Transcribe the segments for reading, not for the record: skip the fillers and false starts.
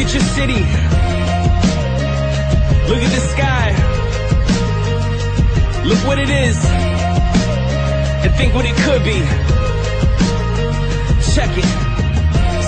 at your city. Look at the sky. Look what it is. And think what it could be. Check it.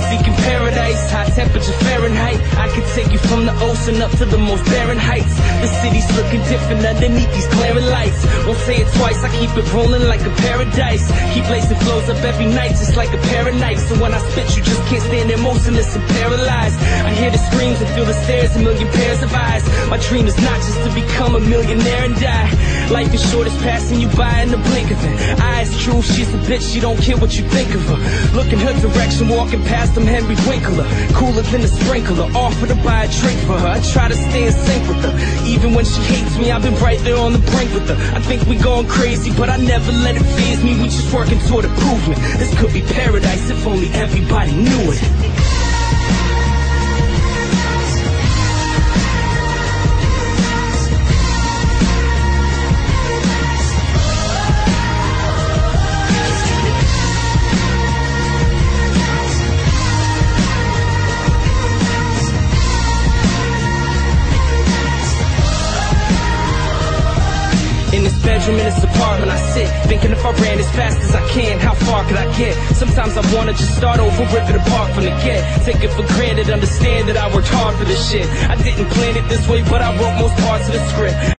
Seeking paradise, high temperature Fahrenheit. I could take you from the ocean up to the most barren heights. The city's looking different underneath these glaring lights. Won't say it twice, I keep it rolling like a paradise. Keep blazing flows up every night just like a pair of knives. So when I spit you just can't stand there motionless and paralyzed. I hear the screams and feel the stares, a million pairs of eyes. My dream is not just to become a millionaire and die. Life is short, it's passing you by in the blink of it. Eyes true, she's a bitch, she don't care what you think of her. Look in her direction, walking past them Henry Winkler. Cooler than a sprinkler, offer to buy a drink for her. I try to stay in sync with her. Even when she hates me, I've been right there on the brink with her. I think we going crazy, but I never let it faze me. We just working toward improvement. This could be paradise if only everybody knew it. Bedroom in this apartment I sit, thinking if I ran as fast as I can, how far could I get? Sometimes I wanna just start over, rip it apart from the get. Take it for granted, understand that I worked hard for this shit. I didn't plan it this way, but I wrote most parts of the script.